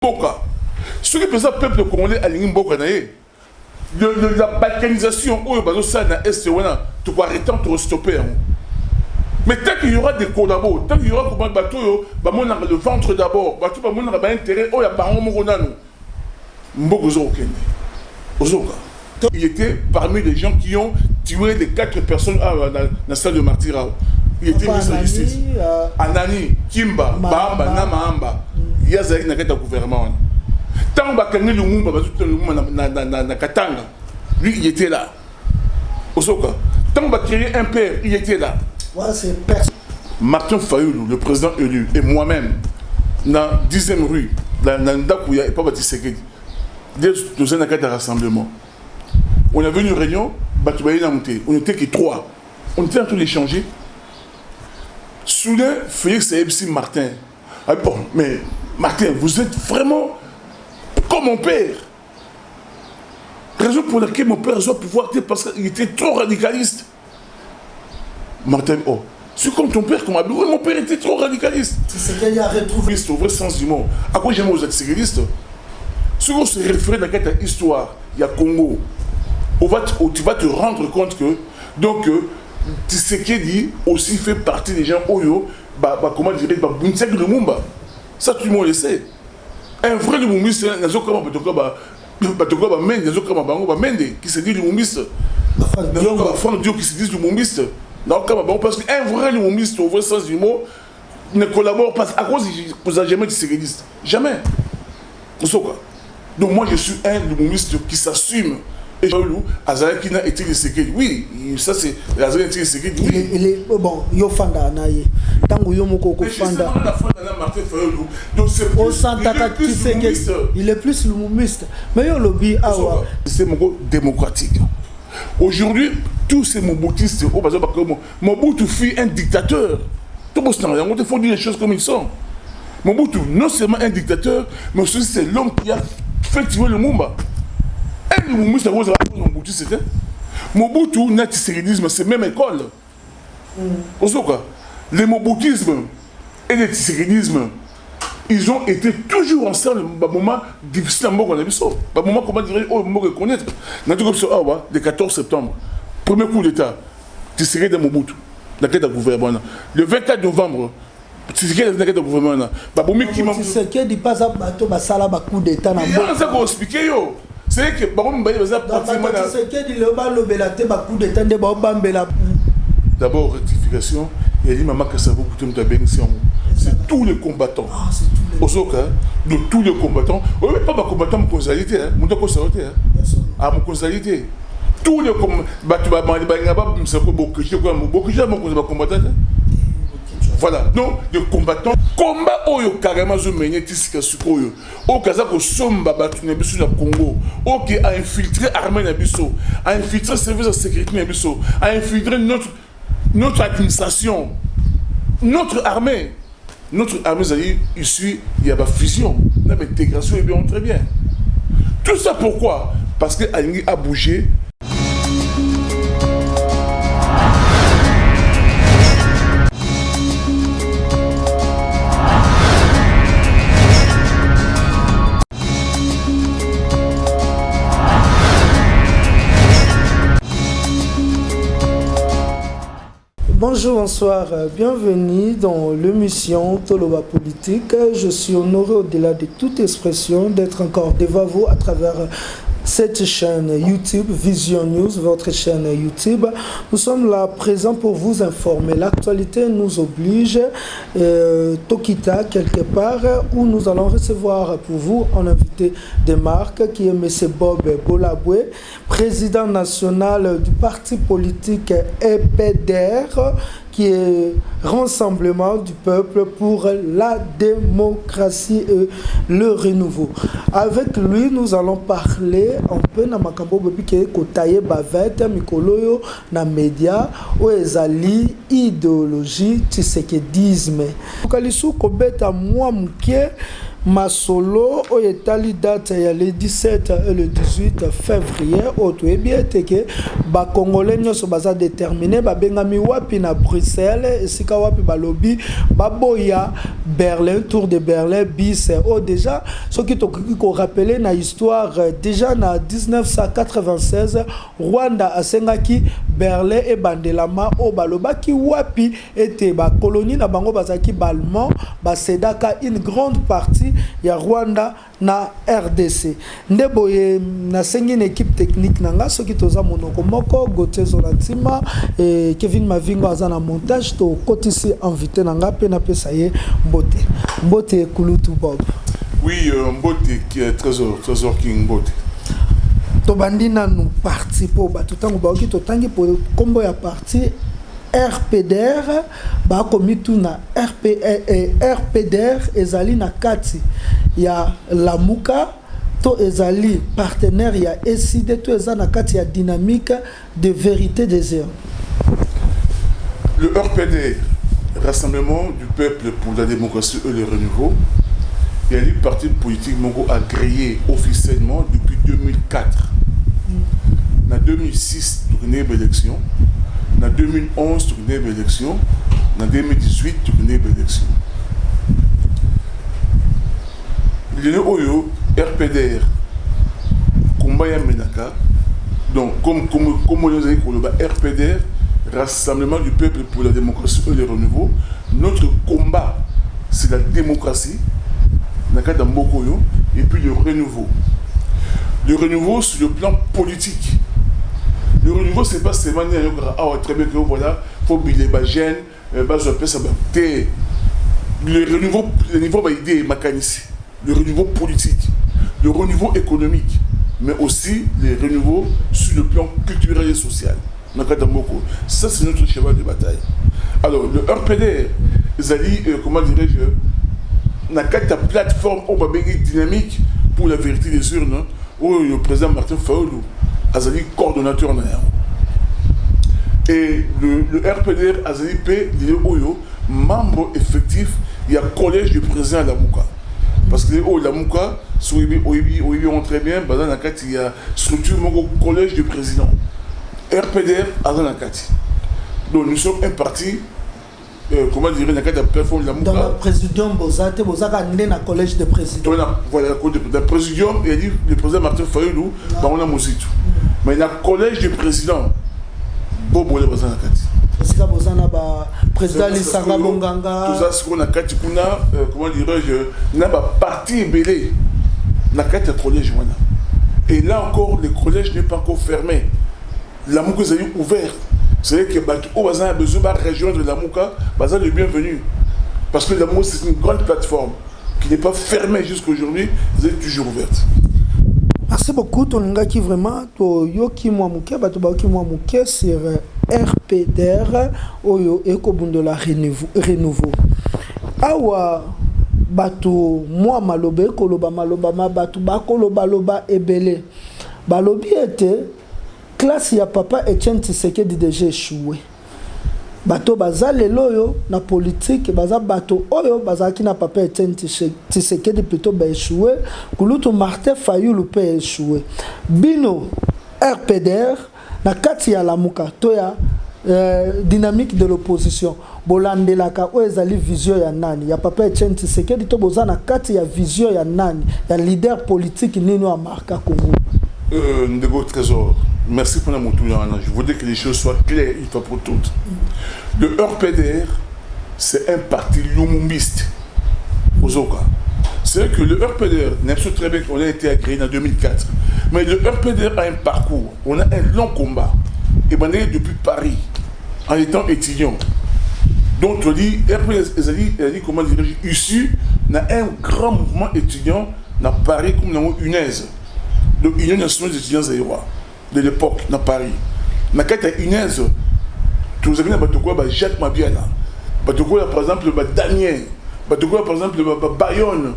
Boka. Ce qui peut être peuple congolais à l'Imboka, la balkanisation, où il y a un est, tu vas arrêter, tu vas stopper. Mais tant qu'il y aura des collabos, tant qu'il y aura comme bateau, le ventre d'abord, bateau, intérêt, il y a baron Moronano. Il était parmi les gens qui ont tué les 4 personnes dans la salle de martyrs. Il était ministre de la Justice. Anani, Kimba, Bamba, Namamba. Il y a un gouvernement. Tant que Katanga, lui, il était là. Osoka. Tant qu'on va créer un père, il était là. Martin Fayoulou, le président élu, et moi-même, dans 10e rue, dans Ndakouya, et pas bâti Sekedi, dans un rassemblement. On a venu une réunion, on n'était que 3. On était en train d'échanger. Soudain, Félix et MC Martin. Ah bon, mais Martin, vous êtes vraiment comme mon père. Raison pour laquelle mon père doit pouvoir dire parce qu'il était trop radicaliste. Martin, oh, c'est comme ton père, comme mon père était trop radicaliste. C'est ce qu'il y a retrouvé. Au vrai sens du mot. À quoi j'aime aux antisécuristes? Si on se réfère dans cette histoire, il y a Congo. Tu vas te rendre compte que, donc, Tshisekedi aussi fait partie des gens Oyo, comment dire, Buntsek Lumumba. Ça, tout le monde le sait. Un vrai Lumumbiste, qui se dit Lumumbiste. Franck Dio qui se dit Lumumbiste. Parce qu'un vrai Lumumbiste, au vrai sens du mot, ne collabore pas. À cause vous n'avez jamais Tshisekidiste. Jamais. Donc moi, je suis un Lumumbiste qui s'assume. Et Azalaki n'a été Tshisekedi. Oui, ça c'est Azalaki a été Tshisekedi. Il est bon, il fanda naïe. Tango yomoko fanda. Il est plus Lumumiste. Mais il lobby awa. C'est mon démocratique. Aujourd'hui, tous ces Mobutistes, Mobutu fut un dictateur. Tout le monde, il faut dire les choses comme ils sont. Mobutu, non seulement un dictateur, mais aussi c'est l'homme qui a fait tuer le Mumba. Un Mobutu, c'était Mobutu, l'antiséculisme, c'est même école. Le Mobutisme et le tisséculisme, ils ont été toujours ensemble dans un moment difficile à Mogo. Dans un moment, comment dire, on peut reconnaître. Le 14 septembre, premier coup d'État, Tshisekedi de Mobutu, dans le gouvernement. Le 24 novembre, Tshisekedi dans le gouvernement. Tshisekedi passe à bateau, basala coup d'État. Il y a ça qu'on explique. C'est que d'abord rectification et dit maman Kassavo c'est tous les combattants. De tous les combattants. Oui, pas ma combattant mon causalité, mon causalité. Ah, mon causalité. Tous les combattants. Voilà, donc les combattants, combat oyo carrément je mène tisika sukoyo. Au Kazako somba batu na biso na Congo. Au qui a infiltré l'armée na biso, a infiltré le service de sécurité na biso, a infiltré notre administration, notre armée. Notre armée est issue, il y a la fusion, l'intégration est bien très bien. Tout ça pourquoi? Parce que Alingi a bougé. Bonjour, bonsoir, bienvenue dans l'émission Toloba Politique. Je suis honoré au-delà de toute expression d'être encore devant vous à travers cette chaîne YouTube, Vision News, votre chaîne YouTube. Nous sommes là présents pour vous informer. L'actualité nous oblige, Tokita quelque part, où nous allons recevoir pour vous un invité de marque qui est M. Bob Bolabwe, président national du parti politique EPDR, qui est Rassemblement du peuple pour la démocratie et le renouveau. Avec lui, nous allons parler un peu na makambo bebi ke kotaye bavete mikoloyo na média o ezali idéologie tshisekedisme. Kalisu kobeta mwa muke masolo oyo etali date ya le 17 et le 18 février oyo toyebi ete ke bakongole nyonso baza déterminé babengami wapi na Bruxelles esika wapi balobi baboya Berlin, tour de Berlin bis oyo déjà soki tokoki korapele na histoire déjà na 1996 Rwanda asengaki Berlin ebandelama oyo balobaki wapi ete bakolonie na bango bazalaki ballemand basedaka une grande partie ya Rwanda na RDC. Nde boye nasengi une équipe technique nanga soki toza monoko moko Gauthier Zolatima et Kevin Mavingo aza na montage to kotisi invité nanga pe na pesa ye Mbote Kulutu Bob. Oui, Mbote qui est trésor King Mbote. Tobandi nanu parti po bato tango baoki totangi po kombo ya parti RPDR ba komitu na RPDR ezali na kati ya Lamuka to ezali partenaire ya SID to ezali na kati ya dynamique de vérité des heures. Le RPDR, Rassemblement du peuple pour la démocratie et le renouveau, est un parti politique mongo agréé officiellement depuis 2004. En 2006, tourné l'élection. En 2011, tourné l'élection. En 2018, tourné l'élection. Le Oyo, RPDR, Kumbaya Menaka, donc comme on dit, RPDR, Rassemblement du peuple pour la démocratie et le renouveau, notre combat, c'est la démocratie, et puis le renouveau. Le renouveau sur le plan politique. Le renouveau, c'est pas seulement très bien que voilà, il faut biler les gènes, le renouveau, le niveau idée mécanisme, le renouveau politique, le renouveau économique, mais aussi le renouveau sur le plan culturel et social. Ça, c'est notre cheval de bataille. Alors, le RPDR, comment dirais-je, n'a qu'à ta plateforme dynamique pour la vérité des urnes, où le président Martin Fayulu Azali coordonnateur. Et le RPDR Azali P, membre effectif, il y a collège du président Lamuka. Parce que Lamuka, on très bien, il y a structure collège du président. RPDR Azali Nakati. Donc nous sommes un parti. Comment dire, dans le présidium, vous avez un collège de président. Voilà, le présidium, il a dit le président Martin Fayulu, on a Moussitou. Mais il y a un collège de président. Bobo le président Nakati. Président Lissanga Bonganga. Tout ça, ce qu'on a Kati Kuna, comment dirais-je, n'a pas parti belé. Nakati collège. Et là encore, le collège n'est pas encore fermé. La Mouka est ouvert. C'est-à-dire que Batou a besoin de rejoindre la Mouka, Baza le bienvenu. Parce que la Mouka, c'est une grande plateforme qui n'est pas fermée jusqu'à aujourd'hui, elle est toujours ouverte. Merci beaucoup, Toninga qui vraiment, Yoki Mouamouké, Batoubaoki Mouamouké sur RPDR, Oyo Ekobundola Renouveau. Awa Batou Mouamalobe, Koloba Maloba, Batou Bakoloba Loba Ebele. Balobi était. Classe ya papa Etienne Tshisekedi déjà échoué. Bato baza leloyo na politique baza bato oyo baza ki na papa Etienne Tshisekedi plutôt ba échoué. Kulutu Martin Fayulu pe échoué. Bino RPDR na kati ya Lamuka to ya dynamique de l'opposition. Bolandelaka o ezali vision ya nani ya papa Etienne Tshisekedi to boza na kati ya vision ya nani ya leader politique nino a marqué Congo. Ndego Trésor, merci pour la monture. Je voudrais que les choses soient claires une fois pour toutes. Le RPDR, c'est un parti lumumbiste. C'est vrai que le RPDR, on sait très bien qu'on a été agréé en 2004. Mais le RPDR a un parcours, on a un long combat. Et on est depuis Paris, en étant étudiant. Donc, on dit, RPDR, comment dire, issu d'un grand mouvement étudiant dans Paris, comme dans UNES. Donc, Union nationale des étudiants zaïrois de l'époque, dans Paris. Mais quand il y a UNES, vous avez Jacques Mabiana, par exemple, Daniel, par exemple, Bayonne,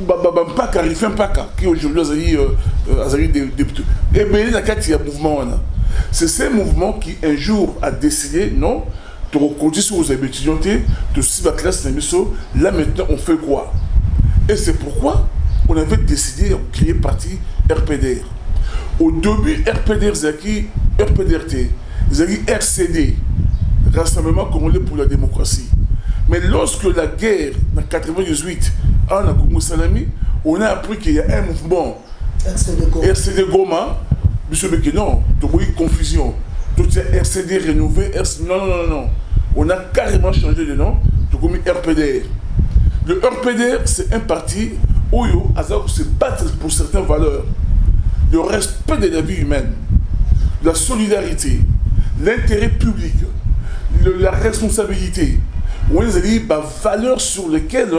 Mpaka, Rifin Mpaka, qui aujourd'hui a eu des députés. Et bien, il y a un mouvement. C'est ce mouvement qui, un jour, a décidé, non, de reconduire sur vos étudiants, de suivre la classe de là maintenant, on fait quoi? Et c'est pourquoi on avait décidé de créer parti RPDR. Au début, RPDR, RPDRT, RCD, Rassemblement Congolais pour la démocratie. Mais lorsque la guerre, en 1998, en Congo Salami, on a appris qu'il y a un mouvement RCD Goma, M. Bekenon, tu vois une confusion. Tout est RCD rénové, non. On a carrément changé de nom, tu vois RPDR. Le RPDR, c'est un parti où il se battre pour certaines valeurs. Le respect de la vie humaine, la solidarité, l'intérêt public, la responsabilité. On a dit des valeurs sur lesquelles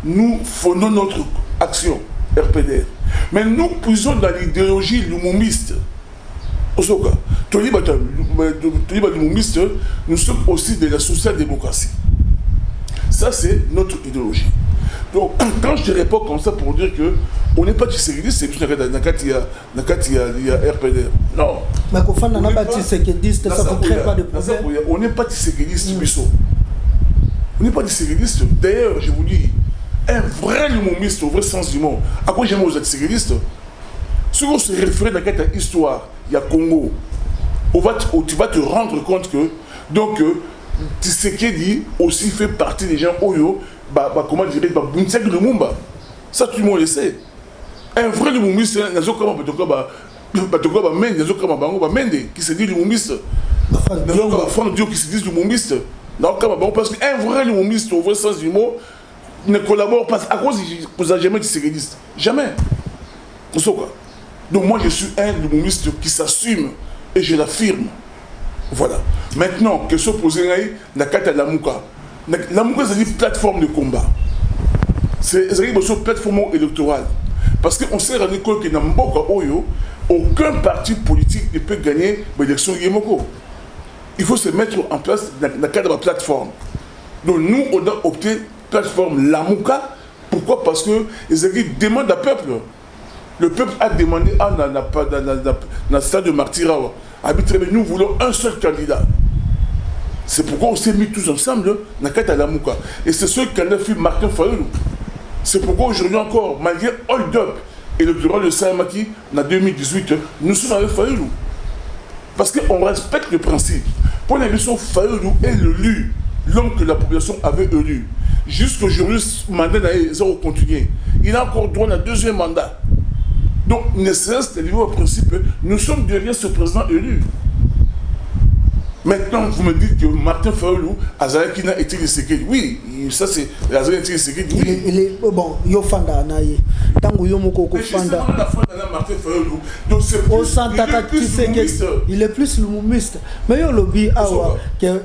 nous fondons notre action, RPDR. Mais nous puisons dans l'idéologie lumumiste. Nous sommes aussi de la social-démocratie. Ça, c'est notre idéologie. Donc, quand je ne réponds comme ça pour dire qu'on n'est pas tisséguidiste, c'est plus dans le cas il y a RPDR. Non. Mais quand on n'est pas tisséguidiste, ça ne crée pas de problème. On n'est pas tisséguidiste, on n'est pas tisséguidiste. D'ailleurs, je vous dis, un vrai lumumiste au vrai sens du mot. À quoi j'aime aux tisséguidistes? Si on se réfère dans la histoire, il y a Congo, tu vas te rendre compte que, donc, Tshisekedi aussi fait partie des gens Oyo, comment dire, Buntsek Lumumba. Ça, tout le monde le sait. Un vrai lumumiste, qui se dit lumumiste. Franck Dio qui se dit lumumiste. Parce qu'un vrai lumumiste, au vrai sens du mot, ne collabore pas à cause vous n'avez jamais Tshisekidiste. Jamais. Donc moi, je suis un lumumiste qui s'assume et je l'affirme. Voilà. Maintenant, question posée, la carte à Lamuka. Lamuka, c'est une plateforme de combat. C'est une plateforme électorale. Parce qu'on s'est rendu compte que dans Mboka Oyo, aucun parti politique ne peut gagner l'élection Yemoko. Il faut se mettre en place dans le cadre de la plateforme. Donc nous, on a opté plateforme Lamuka. Pourquoi? Parce que les demandent au peuple. Le peuple a demandé dans le stade de Martirawa. Nous voulons un seul candidat. C'est pourquoi on s'est mis tous ensemble dans la Lamuka. Et c'est ce candidat fut Martin Fayoulou. C'est pourquoi aujourd'hui encore, malgré hold-up électoral de Saint-Maki en 2018, nous sommes avec Fayoulou. Parce qu'on respecte le principe. Pour l'élection, Fayoulou est l'élu, l'homme que la population avait élu. Jusqu'aujourd'hui, le mandat n'a zéro continué. Il a encore droit à un deuxième mandat. Donc, nécessaire, c'est au principe, nous sommes derrière ce président élu. Maintenant, vous me dites que Martin Fayoulou, Azaraki n'a été Tshisekedi. Oui, ça c'est Azaraki n'a été Tshisekedi. Oui. Il est bon, Yofanda Naye. Tango Yomoko Fanda. Martin Fayoulou. Donc c'est il est plus lumumiste. Mais il y a lobby qu'un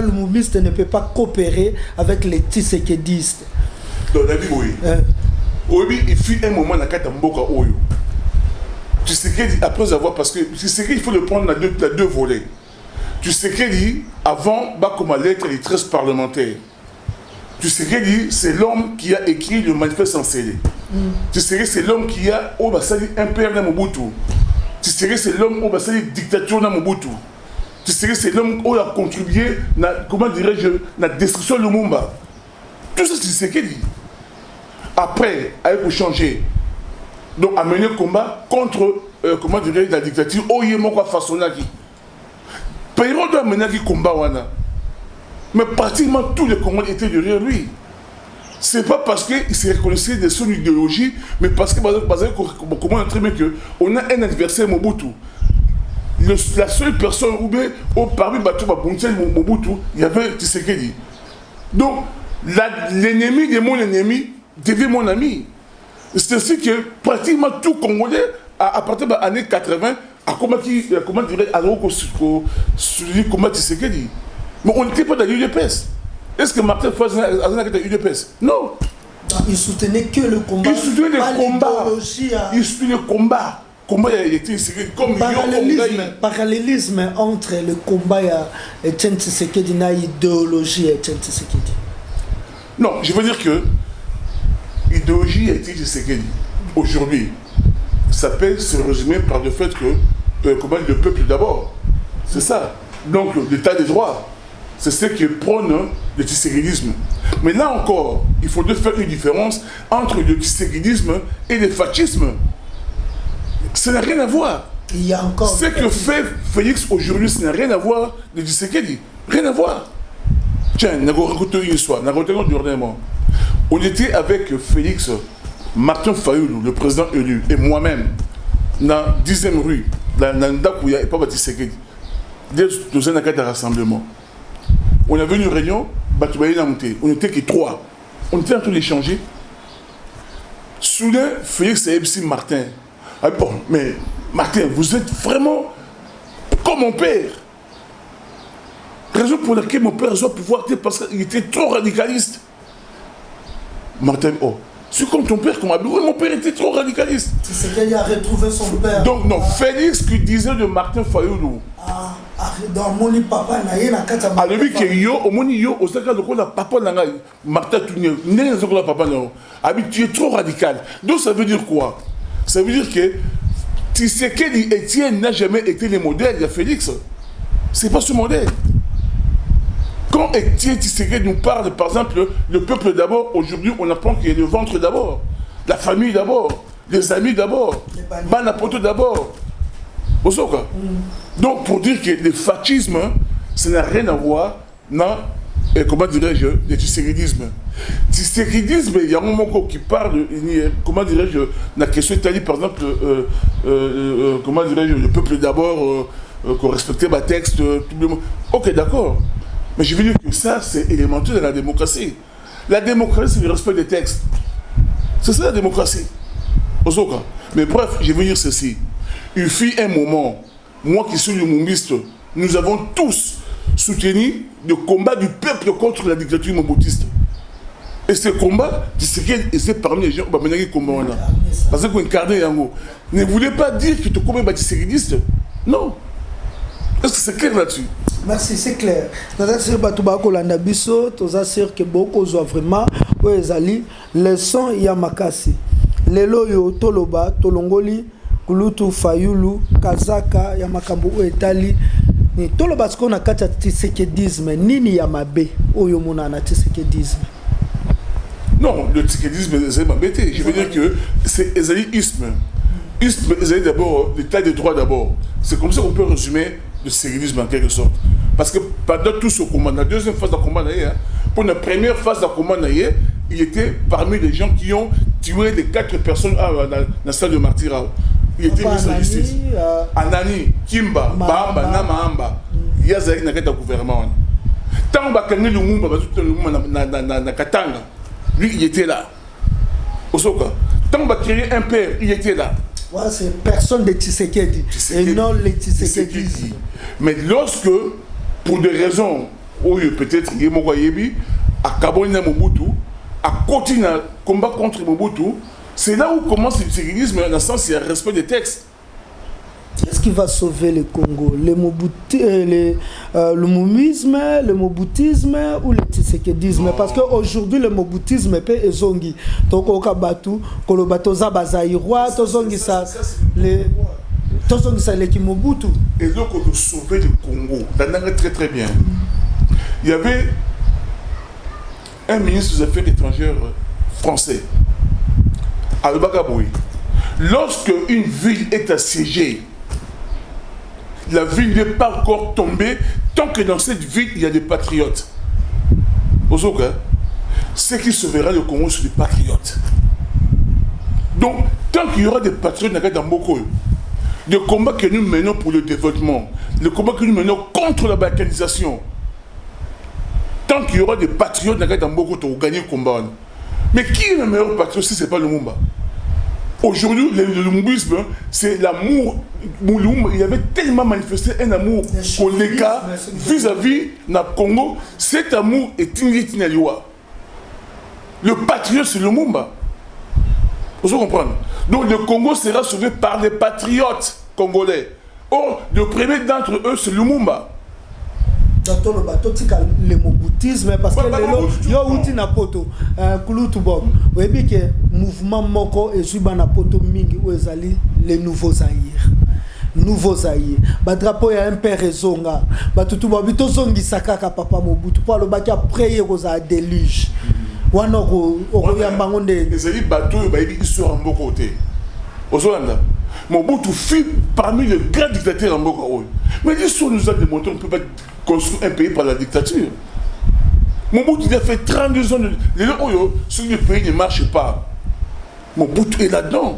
lumumiste ne peut pas coopérer avec les Tshisekedistes. Donc, David, oui. Oui, il fut un moment dans la carte Mboka Oyo. Tshisekedi, après avoir, parce que Tshisekedi, il faut le prendre dans deux volets. Tshisekedi, avant, comme lettre et 13 parlementaires. Tshisekedi, c'est l'homme qui a écrit le manifeste en CD. Tshisekedi, c'est l'homme qui a impérial dans Mobutu. Tshisekedi, c'est l'homme qui a dictature dans Mobutu. Tshisekedi, c'est l'homme qui a contribué, comment dirais-je, à la destruction de Lumumba. Tout ça, c'est Tshisekedi. Après, il faut changer. Donc, amener le combat contre, comment dirais-je, la dictature. Oyemoko Fasonaki. Payron doit mener le combat. Mais pratiquement tous les Congolais étaient derrière lui. Ce n'est pas parce qu'il se reconnaissait de son idéologie, mais parce que, comment on très bien qu'on a un adversaire Mobutu. La seule personne où parmi Mobutu, il y avait Tshisekedi. Donc, l'ennemi de mon ennemi devient mon ami. C'est ainsi que pratiquement tout Congolais, à partir des années 80, comment dirait comment Tshisekedi. Mais on n'était pas dans l'UDPS. Est-ce que Martin Fayoulou était dans l'UDPS? Non. Il soutenait que le combat. Il soutenait le combat. Il soutenait le combat. Comment il a été comme parallélisme entre le combat et Etienne Tshisekedi et l'idéologie Etienne Tshisekedi. Non, je veux dire que l'idéologie Etienne Tshisekedi, aujourd'hui, ça peut se résumer par le fait que le peuple d'abord. C'est ça. Donc l'état des droits, c'est ce qui prône le tshisekidisme. Mais là encore, il faut faire une différence entre le tshisekidisme et le fascisme. Ça n'a rien à voir. Il y a encore... Ce que fait Félix aujourd'hui, ça n'a rien à voir de Tshisekedi. Rien à voir. Tiens, on a raconté une histoire, on a raconté dernièrement. On était avec Félix, Martin Fayoulou, le président élu, et moi-même, dans la 10e rue, dans Ndakouya, et pas Tshisekedi. Dans un rassemblement. On avait une réunion, on n'était que 3. On était en train d'échanger. Soudain, Félix et MC Martin. Ah bon, mais Martin, vous êtes vraiment comme mon père. Raison pour laquelle mon père doit pouvoir dire parce qu'il était trop radicaliste. Martin, oh, c'est comme ton père, comme mon père était trop radicaliste. C'est qu'il a retrouvé son père. Donc, non, Félix qui disait de Martin Fayoulou. Dans mon papa, il y a un alors lui que yo, au moins yo, au secret de quoi la papa n'a pas, Martin Tounier, n'est pas papa non. Tu es trop radical. Donc ça veut dire quoi? Ça veut dire que Tshisekedi Etienne n'a jamais été le modèle de Félix. C'est pas ce modèle. Quand Etienne Tshisekedi nous parle, par exemple, le peuple d'abord, aujourd'hui on apprend qu'il y a le ventre d'abord, la famille d'abord, les amis d'abord, Banapoto d'abord. Donc pour dire que le fascisme, ça n'a rien à voir dans, comment dirais-je, le tshisekidisme. Tshisekidisme, il y a un moment qui parle, comment dirais-je, la question italienne, par exemple, comment dirais-je, le peuple d'abord, qu'on respectait ma texte, tout le monde. Ok, d'accord. Mais je veux dire que ça, c'est élémentaire de la démocratie. La démocratie, c'est le respect des textes. C'est ça la démocratie. Mais bref, je veux dire ceci. Il fut un moment, moi qui suis le mombiste, nous avons tous soutenu le combat du peuple contre la dictature moboutiste. Et ce combat, c'est parmi les gens qui combat. Parce qu'on incarnait Yango. Ne voulait pas dire que tu combats les tshisekidistes. Non. Est-ce que c'est clair là-dessus? Merci, c'est clair. Nous avons sûr que beaucoup ont vraiment leçon Yamakasi. Lelo yo toloba, tolongoli, kulutu fayulu, kazaka, yamakambu etali. Ni toloba ce qu'on a kacha tshisekedisme, nini yamabe, oyo mona na tshisekedisme. Non, le tshisekedisme, c'est ma bête. Je veux dire que c'est isme. Isme, c'est d'abord l'état des droits d'abord. C'est comme ça qu'on peut résumer le tshisekedisme en quelque sorte. Parce que pendant tout ce combat, la deuxième phase de combat, pour la première phase de combat, il était parmi les gens qui ont tué les 4 personnes dans la salle de martyrat. Il était ministre de la Justice. Anani, Kimba, Bamba, Namahamba. Il y a un gouvernement. Tant que le Lumumba na Katanga, lui, il était là. Osoka. Tant que créé un père, il était là. Ouais, c'est personne de Tshisekedi. Et non les Tshisekedi. Mais lorsque, pour des raisons, peut-être, il y a Mogoyebi, à Kabonina Mobutu, à continuer à combattre contre Mobutu, c'est là où commence le tshisekidisme, dans le sens il y a respect des textes. Qu'est-ce qui va sauver le Congo? Le moumisme, le mobutisme ou le tshisekedisme? Parce qu'aujourd'hui, le mobutisme est zongi. Donc, au Kabatu, Kolobato Zabazaïroi, Tozongi ça, les Kimobutu. Et donc, on veut sauver le Congo. Très très bien. Il y avait un ministre des Affaires étrangères français, Al-Bagaboui. Lorsque une ville est assiégée, la ville n'est pas encore tombée tant que dans cette ville il y a des patriotes. Ce qui sauvera le Congo, c'est les patriotes. Donc, tant qu'il y aura des patriotes dans beaucoup, le combat que nous menons pour le développement, le combat que nous menons contre la balkanisation, tant qu'il y aura des patriotes dans beaucoup, on va gagner le combat. Mais qui est le meilleur patriote si ce n'est pas le Lumumba? Aujourd'hui, le Lumumbisme, c'est l'amour. Il avait tellement manifesté un amour pour les gars vis-à-vis du Congo. Cet amour est inéliminable. Le patriote, c'est le Lumumba. Vous comprenez? Donc le Congo sera sauvé par les patriotes congolais. Or, le premier d'entre eux, c'est Lumumba. Dans le bateau, le moboutisme, parce que le outil na poto, kulutu bob. Vous voyez que mouvement moko et suba na poto mingi ou ezali les nouveaux Zaïre. Nouveau Zaïre. Ba drapeau ya un père zonga. Ba tutu babito zongi sakaka papa Mobutu. Pour le baki après rosa déluge. wana okoyamba nde ezali bato oyo bayebi histoire ya mboka te ozolanda Mobutu fut parmi les grands dictateurs en mboka oyo mais l'histoire nous a démontré qu'on ne peut pas construire un pays par la dictature. Mobutu il a fait 32 ans les oyo si le pays ne marche pas Mobutu est là-dedans,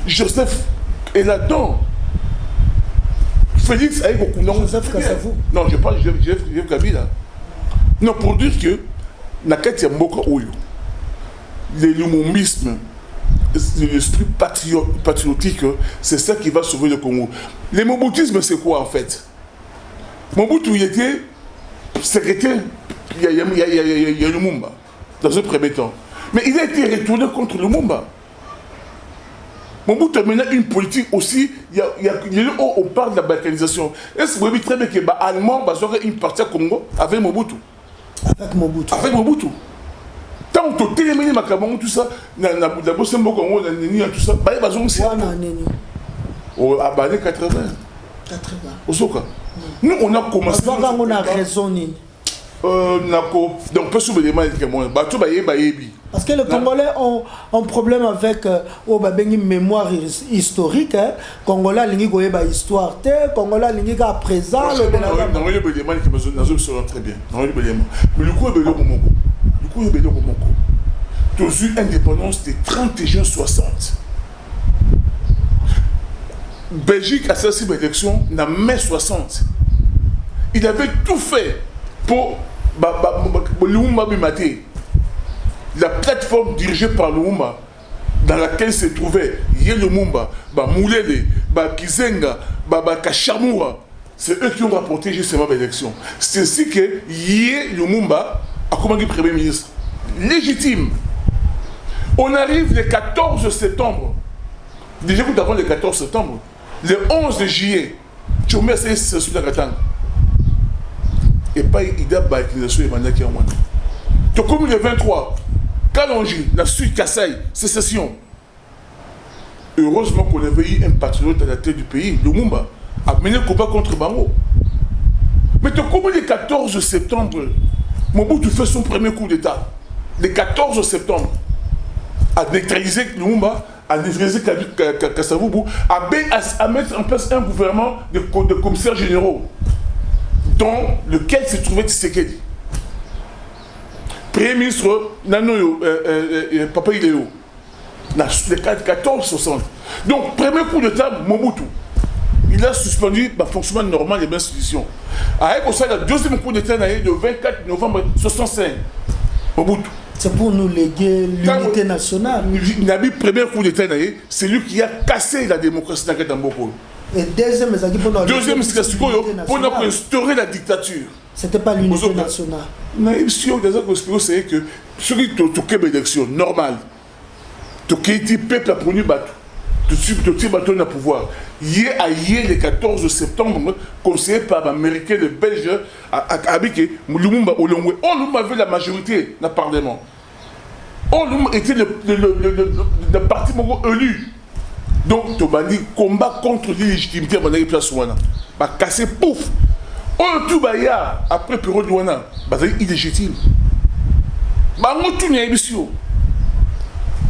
Joseph est là-dedans, Félix a eu beaucoup de Joseph Kasavu. Non, je parle de Joseph Kabila. Non, pour dire que Nakati Mboka Oyo, le lumumbisme, l'esprit patriotique, c'est ça qui va sauver le Congo. Le moboutisme, c'est quoi en fait? Mobutu, il était secrétaire, il y a Lumumba, dans un premier temps. Mais il a été retourné contre Lumumba. Mobutu a mené une politique aussi, on parle de la balkanisation. Est-ce que vous voyez très bien que les Allemands ont une partie à Congo avec Mobutu? Avec Mobutu. Avec Mobutu. Tant que tu as mené tout ça, la Bosse Mboka, tout ça, ils ont aussi. Au années 80. 80. Au Soka. Nous, on a commencé. On a raison. Donc, pas sur les mains, parce que les Congolais ont un problème avec une mémoire historique. Congolais lingi goyeba histoire te, Congolais lingi ka présent. Non, très bien. Mais le coup est Momoko. Le coup est Momoko. Tu as eu indépendance des 30 juin 60. Belgique a cessé l'élection en mai 60. Il avait tout fait pour Lumumba Bimate. La plateforme dirigée par Lumumba, dans laquelle se trouvait Yé Lumumba, Moulele, Kizenga, Kachamura, c'est eux qui ont rapporté justement l'élection. C'est ainsi que Yé Lumumba a commandé Premier ministre. Légitime. On arrive le 14 septembre. Déjà, nous avons le 14 septembre. Le 11 juillet, tu mets ça sur la Katanga. Et pas Ida Balkanisation et Manaki en Wana. Tu as commis le 23. Kalonji, la suite Kassai, sécession. Heureusement qu'on avait eu un patriote à la tête du pays, Lumumba, a mené le combat contre Bango. Mais tu as commis le 14 septembre, Mobutu fait son premier coup d'État. Le 14 septembre, a neutralisé Lumumba, a neutralisé Kasavubu, à mettre en place un gouvernement de commissaires généraux, dans lequel se trouvait Tshisekedi. Premier ministre, Papa Iléo, le 14-60. Donc, premier coup d'État, Mobutu. Il a suspendu le fonctionnement normal des institutions. Avec ça, le deuxième coup d'État, le 24 novembre 65. Mobutu. C'est pour nous léguer l'unité nationale. Le premier coup d'État, c'est lui qui a cassé la démocratie dans Mboko. Et deuxième, c'est pour instaurer la dictature. C'était pas l'unité nationale. Mais si on c'est que ceux qui ont une élection normale, tout le peuple a pris battu, tout le bateau n'a pouvoir. Hier, le 14 septembre, conseillé par l'Américain, le Belge, avec Lumumba Olongwe. Lumumba avait la majorité dans le Parlement. Lumumba était le parti élu. Donc, tu as dit combat contre l'illégitimité à la place Wana. Cassé, pouf! Tout baya après période Wana, c'est illégitime. Tout n'est pas sûr.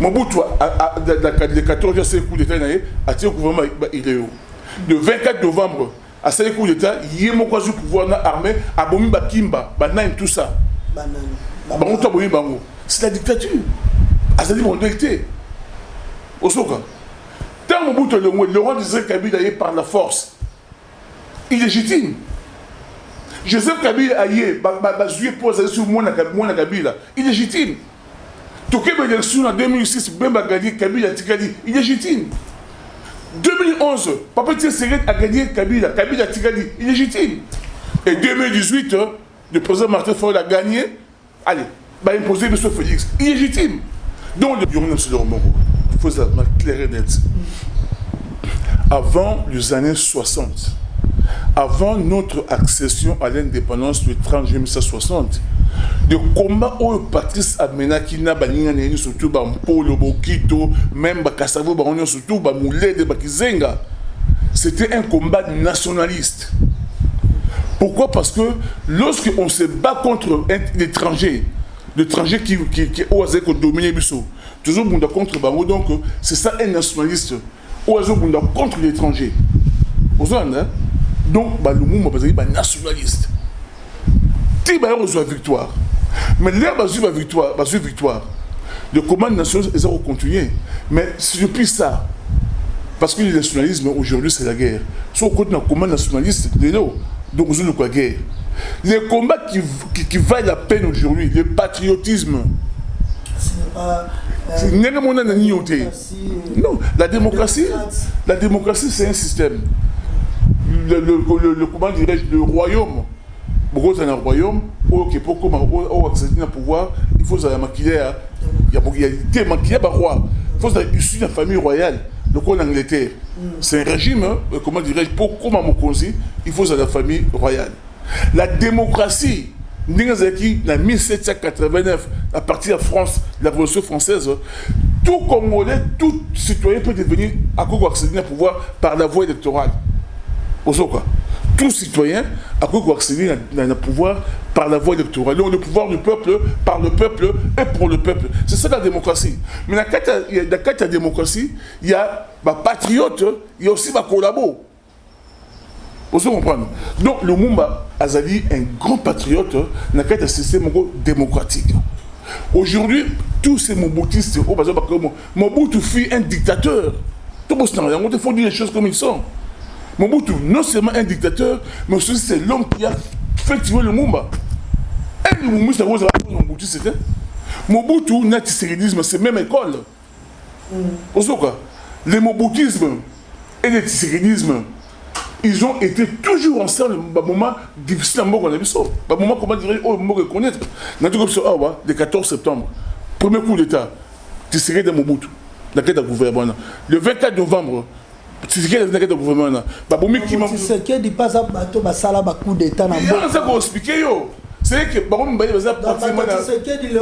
Mobutu, le 14 juin, c'est le coup d'État, a tiré le gouvernement Iléo. Le 24 novembre, à ce coup d'État, il y a un pouvoir armé, à Bomi Bakimba, Banane, tout ça. C'est la dictature. C'est mon directeur. Au Soka. Tant Mobutu, le roi d'Israël Kabila est par la force. Illégitime. Joseph Kabila a yé, joué pour aller sur Mouana Kabila. Illégitime. Toké l'élection en 2006, Bemba gagné Kabila Tikadi. Illégitime. 2011, Papa Tshisekedi a gagné Kabila Tikadi. Illégitime. Et 2018, le président Martin Fayulu a gagné. Allez, il a imposé M. Félix. Illégitime. Donc, il faut être clair et net. Avant les années 60, avant notre accession à l'indépendance le 30 juin 1960, le combat où Patrice Amena qui n'a pas ni surtout Polo Bokito, même Kassavo surtout Moulede Kizenga, c'était un combat nationaliste. Pourquoi? Parce que lorsqu'on se bat contre l'étranger, l'étranger qui ose dominer Bissau. Toujours bunda contre Bango, donc c'est ça un nationaliste. Ose bunda contre l'étranger. Donc, le monde est nationaliste. Si il reçoit victoire, mais l'air de victoire, le combat national est à continuer. Mais c'est depuis ça. Parce que le nationalisme aujourd'hui c'est la guerre. Si on continue le combat nationaliste, donc on a la guerre. Les combats qui valent la peine aujourd'hui, le patriotisme. Ce n'est pas. Non, la démocratie c'est un système. Comment dirais-je, le royaume. Beaucoup dans le royaume, pour accéder au pouvoir, il faut maquiller. Il y a des maquillés par roi. Il faut issu de la famille royale. Le coup en Angleterre. C'est un régime, comment dirais-je, pour comment il faut la famille royale. La démocratie, en 1789, à partir de France, la Révolution française, tout Congolais, tout citoyen peut devenir accéder au pouvoir par la voie électorale. Tout citoyen a pu accéder au pouvoir par la voie électorale. Donc le pouvoir du peuple, par le peuple et pour le peuple. C'est ça la démocratie. Mais dans la carte de la démocratie, il y a des patriotes, il y a aussi des collabos. Vous comprenez? Donc le Mumba Azali est un grand patriote dans la carte de système démocratique. Aujourd'hui, tous ces Mobutistes, Mobutu fut un dictateur. Tout le monde, il faut dire les choses comme ils sont. Mobutu, non seulement un dictateur, mais aussi c'est l'homme qui a fait tuer le Mumba. Et le Mobutu, c'était Mobutu, le tisséridisme, c'est la même école. Le Mobutisme et le tisséridisme, ils ont été toujours ensemble dans un moment difficile à Mboka. Dans un moment, comment dirais-je, on va reconnaître. Le 14 septembre, premier coup d'État, tisséridisme de Mobutu, la tête de gouvernement. Le 24 novembre, c'est ce qui est le gouvernement. C'est ce qui dit pas à Basala coup d'État. C'est ce qu'on explique. C'est que ce qui dit le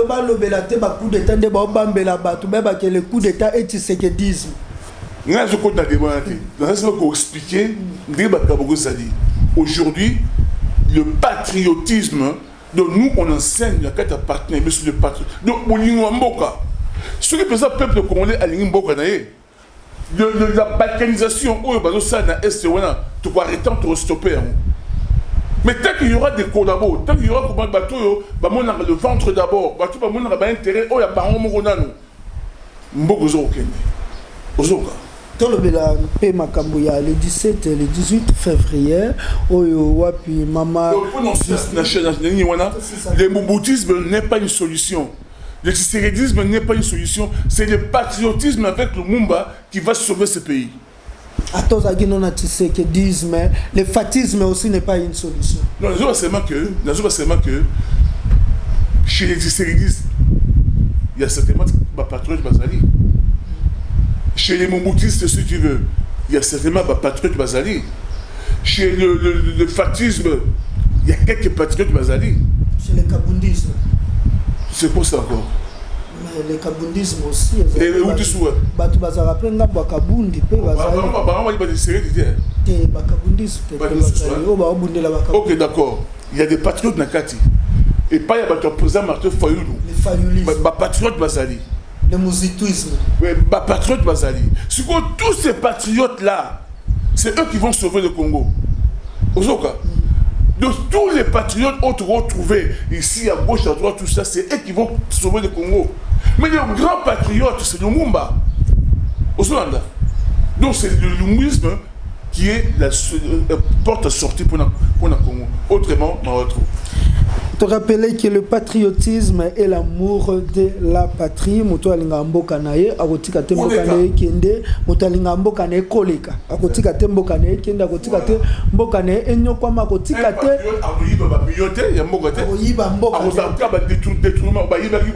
coup d'État, le coup d'État est tisséridisme. Je compte dans le ce qu'on explique. Aujourd'hui, le patriotisme, donc nous on enseigne la carte à partenaire, mais sur le patriotisme. Donc, on y a un boka. Ce qui est le peuple congolais a un boka. La balkanisation, tu vas arrêter de stopper. Mais tant qu'il y aura des collabos, tant qu'il y aura le ventre d'abord, il y aura intérêt, il y aura un le 17 et le 18 février, le moboutisme n'est pas une solution. Le tisséridisme n'est pas une solution, c'est le patriotisme avec le Mumba qui va sauver ce pays. Le fatisme aussi n'est pas une solution. Non, je vois seulement que chez les tisséridistes, il y a certainement des patriotes Bazali. Chez les Mobutistes, si tu veux, il y a certainement des patriotes Bazali. Chez le fatisme, il y a quelques patriotes Bazali. Chez le kabundisme. C'est quoi ça encore? Mais le kabundisme aussi. Et où tu souhaites? Ok, d'accord. Il y a des patriotes Nakati. Et pas il y a des président Martin Fayoulou. Les fayoulistes. Les patriotes Bazali. Le mousitouisme. Oui, les patriotes Bazali. Sur tous ces patriotes-là, c'est eux qui vont sauver le Congo. Ozoka. Donc tous les patriotes ont retrouvé ici à gauche, à droite, tout ça, c'est eux qui vont sauver le Congo. Mais le grand patriote, c'est le Mumba. Donc c'est le lumouisme qui est la porte à sortie pour le Congo. Autrement, on retrouve. Te rappeler que le patriotisme est l'amour de la patrie. Moto alinga mboka naye akotika te mboka naye kende, moto alinga mboka naye koleka akotika te mboka naye kende, akotika te mboka naye enyokwama akotika te akoyiba ba biyote ya mboka te akoyiba mboka akozaka ba détournement ba yibaki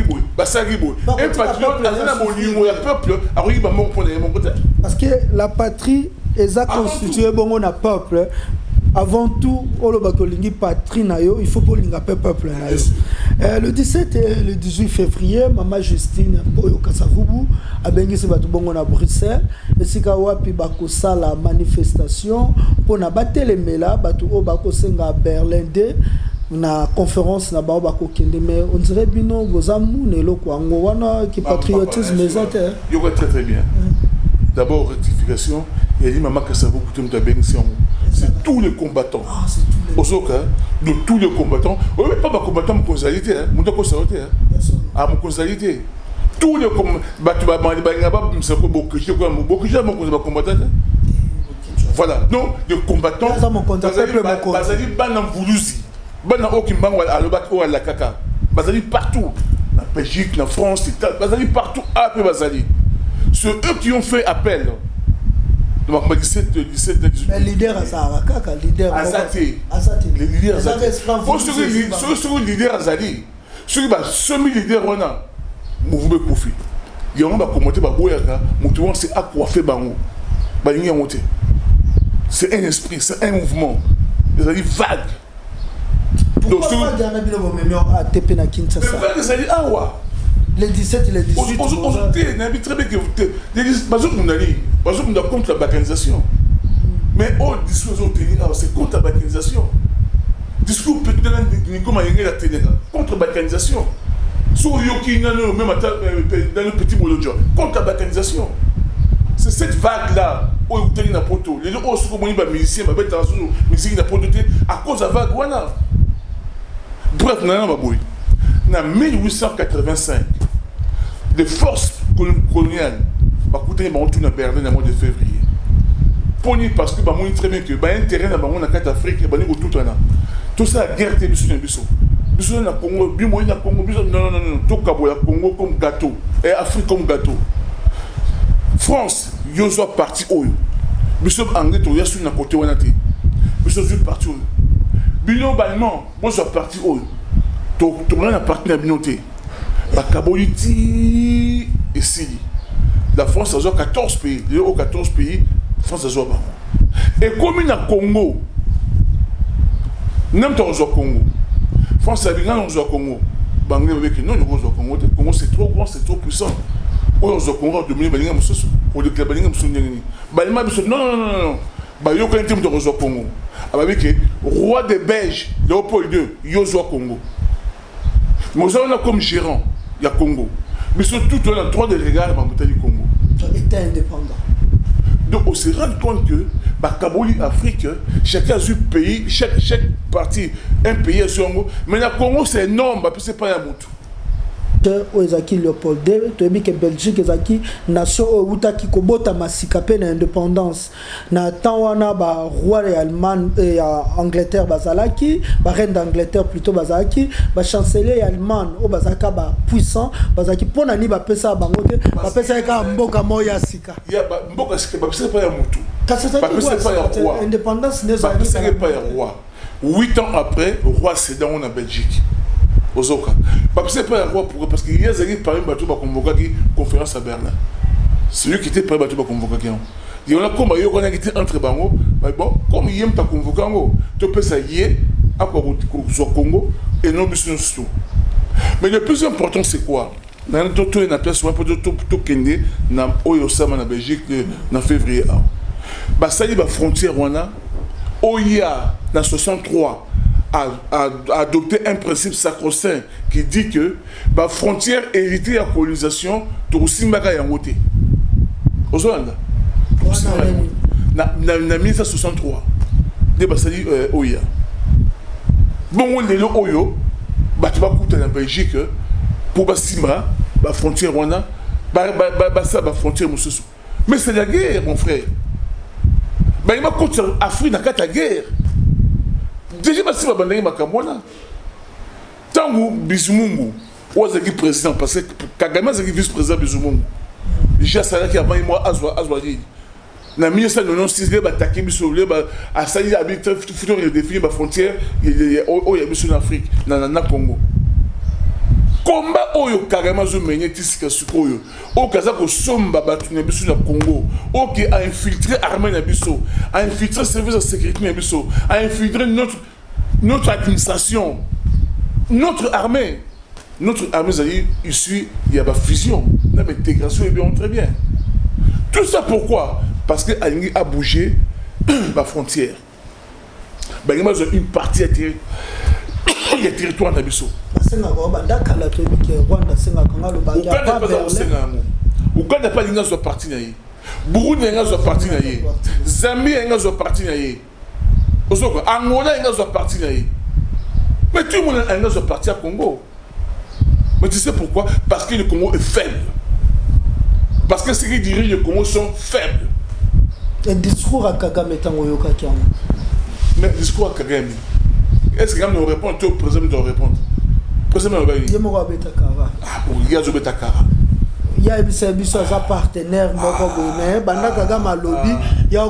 boy basaki boy et patriote azana bolingo ya peuple akoyiba mboka pona ya mboka te parce que la patrie est constituée bongo na peuple. Avant tout, il faut pour le peuple. Le 17 et le 18 février, Maman Justine Boyo Kasavubu a béni ce bateau bongo à Bruxelles. Et si Kawapi Bakosa la manifestation pour na battre les mela, bateau au Bakosenga à Berlin 2. na conférence na bao bakokende mais on dirait bino bozamu nelo kwango wana qui patriotisme ezate yo très très bien. D'abord rectification, il a dit maman que ça vous coûte c'est tous les combattants. Ah, c'est tous les Osoka, de tous les combattants. Oui, mais pas ma combattant mon consolidé hein, mon consolidé hein. Ah mon consolidé. Tous les combattants. Voilà, donc les combattants. Bazali Banam Voulouzi, Banam Okimbango à l'Obako à la Kaka. Bazali partout. En Belgique, en France, Bazali partout. Après Bazali. C'est eux qui ont fait appel. Donc, 17, 18. Mais leader à ça, Kaka, leader. Azati. Les leaders Azati. Ceux qui leader Azali. Ceux qui sont leader on a. Mouvement Kofi. Il y a un qui a commenté par Boyaka. Moutouan c'est à quoi fait Bango. Bangi a monté. C'est un esprit, c'est un mouvement. Ils ont dit vague. Pourquoi pas Diana Bilo Mémor à Tepe na Kinshasa? Mais vague, ça dit ah ouais. Les 17 et les 18. Aujourd'hui, il y a très bien que vous êtes. On a contre la balkanisation. Mais au discours, c'est contre la balkanisation. Discours peut-être contre la balkanisation. Sur Yoki, même dans le petit Molodio, contre la balkanisation. C'est cette vague-là, où vous tenez la poteau. Les gens qui sont musiciens, à cause de la vague. Bref, en 1885, les forces coloniales ont tout à Berlin au mois de février. Poni parce que on très bien que un terrain dans la carte d'Afrique tout ça la guerre était sur le Congo, non, tout Congo comme gâteau et Afrique comme gâteau. France, ils sont partis où? Ils sont anglais, ils sont côté où? Ils sont partis où? Bino Balman, ils sont partis où? Tout le monde a parti dans la binoté. La Kaboliti et Sili. La France a 14 pays. Les 14 pays, la France a. Et comme il y a Congo, même dans le Congo, France a dit non, dans le Congo. Bangé avec non, le Congo. Le Congo c'est trop grand, c'est trop puissant. Au Congo, on a dominé Balinga Moussou. Au déclare Balinga Moussou. Balima Moussou, non. Bayo quand il y a le Congo. Avec roi des Belges, Léopold II, Yozo Congo. Mais on a comme gérant, il y a Congo. Mais surtout, on a le droit de regarder le Congo. État indépendant. Donc, on se rend compte que, Kaboli, Afrique, chacun a un pays, chaque partie, un pays a son Congo. Mais le Congo, c'est énorme, parce que ce n'est pas un moutou. Ezaki Léopold II, tu as dit que Belgique ezaki nation outaki kobota masikape na indépendance. Na tawana ba roi et Allemagne et Angleterre bazalaki, ba reine d'Angleterre plutôt bazalaki, ba chancelier allemand o bazaka ba puissant, bazaki pona ni ba pesa bango te, ba pesa ka mboka moya sika. Ya mboka sika ba pesa pas ya mutu. Ba pesa pas ya roi. Indépendance ne ba pesa pas ya roi. 8 ans après, roi cédant en Belgique. Ozoka. C'est pas un roi pour parce qu'il y a des parmi bateau pour convoquer conférence à Berlin. Celui qui était prêt bateau pour convoquer. Il y en a comme il y a été entre bango, mais bon, comme il aime pas convoquer tu peux ça y est à quoi au Congo et non business tout. Mais le plus important c'est quoi? Dans tout na place pour tout Kenya na Oyosama na Belgique en février. Bah ça y est frontière wana Oya na 63 a adopté un principe sacro-saint qui dit que la frontière héritée à la colonisation de Roussimbaka Yangote. Aux Hollandais. En 1963. De Bassali Oya. Bon, on est là, Oyo. Tu vas coûter en Belgique pour Bassimba, la frontière Rwanda, la frontière Moussou. Mais c'est la guerre, mon frère. Il m'a coûté l'Afrique dans la guerre. Déjà, si je suis tant que Bizumungu est président, parce que Kagame est vice-président Bizumungu. J'ai salé qui avant moi Azwadi. En 1996, il a attaqué Bisoulé, à ça il a habité futur il a défini la frontière, il y a en Afrique, dans le Congo. Combat oyo Kagame zo mené tisika sukoyo. O kazako somba batu na biso na Congo. O qui a infiltré l'armée na biso, a infiltré le service de sécurité na biso, a infiltré notre administration, notre armée. Notre armée est issue, il y a la fusion, l'intégration est bien très bien. Tout ça pourquoi? Parce que Alingi a bougé la frontière. Ben, il y a une partie il y a territoire na biso Ouganda pas linga zo parti na ye Burundi linga zo parti na ye Zambie linga zo parti na ye Angola linga zo parti na ye mais tout le monde linga zo parti à Congo. Mais tu sais pourquoi? Parce que le Congo est faible. Parce que ceux qui dirigent le Congo sont faibles. Le discours à Kagame est en Oyoka. Mais le discours à Kagame, est-ce que Kagame nous répond? Tu es le président doit répondre. Le président doit répondre. Ah, pour il y a Zobetakara. Il y a un partenaire, Banda Kagame a lobby, il y a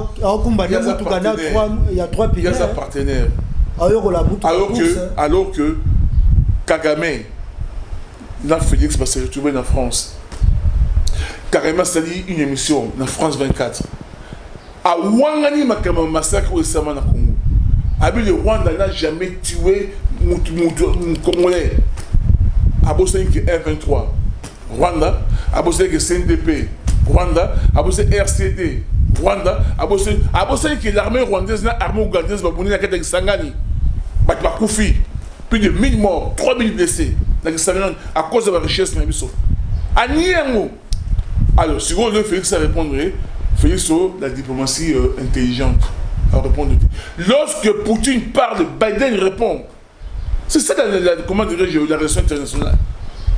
trois pays. Il y a un partenaire. Alors que Kagame, là, Félix va se retrouver en France. Carrément, c'est-à-dire une émission dans France 24. À Wangani, ma massacre au Sama na Congo. Le Rwanda n'a jamais tué mon Congolais. À Bossé qui est 23. Rwanda, à Bossé qui est CNDP. Rwanda, à Bossé RCD. Rwanda, à Bossé qui est l'armée rwandaise, l'armée ougandaise, la Bouni, la Sangani. Koufi. Plus de 1000 morts, 3000 blessés. À cause de la richesse de la mission. À Niengo. Alors, si vous voulez Félix à répondre, Félix sur la diplomatie intelligente à répondre. Lorsque Poutine parle, Biden répond. C'est ça comment dirais-je, la relation internationale.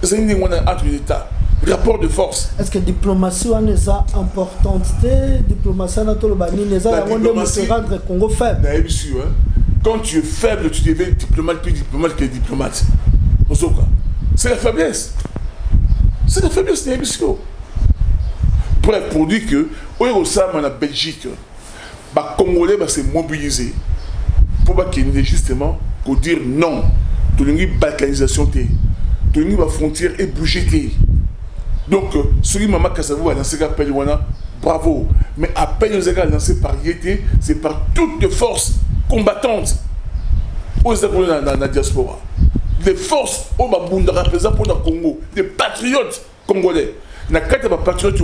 C'est une entre les États. Rapport de force. Est-ce que la diplomatie est importante? La diplomatie est rendre Congo faible. Quand tu es faible, tu deviens diplomate, plus diplomate que diplomate. C'est la faiblesse. C'est la faiblesse des biscots. Bref, pour dire que, au sein de la Belgique, les Congolais vont se mobiliser pour qu'il y justement pour dire non. Tout le monde balkanisation, tout le monde frontière et bouger. Donc, celui qui m'a Kassavou a lancé l'appel, bravo. Mais appel aux égards lancé par Yété, c'est par toutes les forces combattantes aux États-Unis dans la diaspora. Des forces au Babunda représentent pour le Congo, des patriotes congolais. Dans le cadre des patriotes,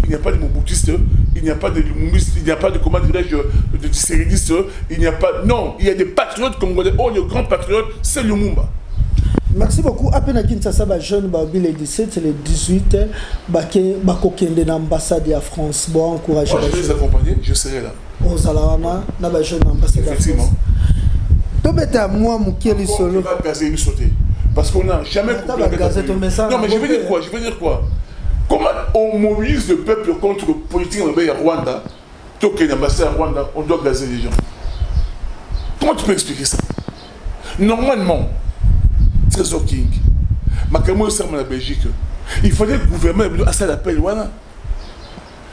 il n'y a pas de moboutistes, il n'y a pas de lumistes, il n'y a pas de, comment dirais-je, de sérénistes, il n'y a pas. Non, il y a des patriotes congolais. Oh, le grand patriote, c'est Lumumba. Merci beaucoup. À peine à Kinshasa, jeune, le 17 et le 18, Bakokende dans l'ambassade de France. Bon, encouragez. Je vais les accompagner, je serai là. Aux Zalawana, dans la jeune ambassade de France. Effectivement. Moi, mon solo. Parce qu'on n'a jamais coupé la. Non, mais je veux dire quoi? Comment on mobilise le peuple contre le politique en Rwanda? Tant qu'il y a une ambassade à Rwanda, on doit gazer les gens. Comment tu peux expliquer ça? Normalement, Trésor King, Makamo est la Belgique. Il fallait le gouvernement à ça l'appel. Voilà.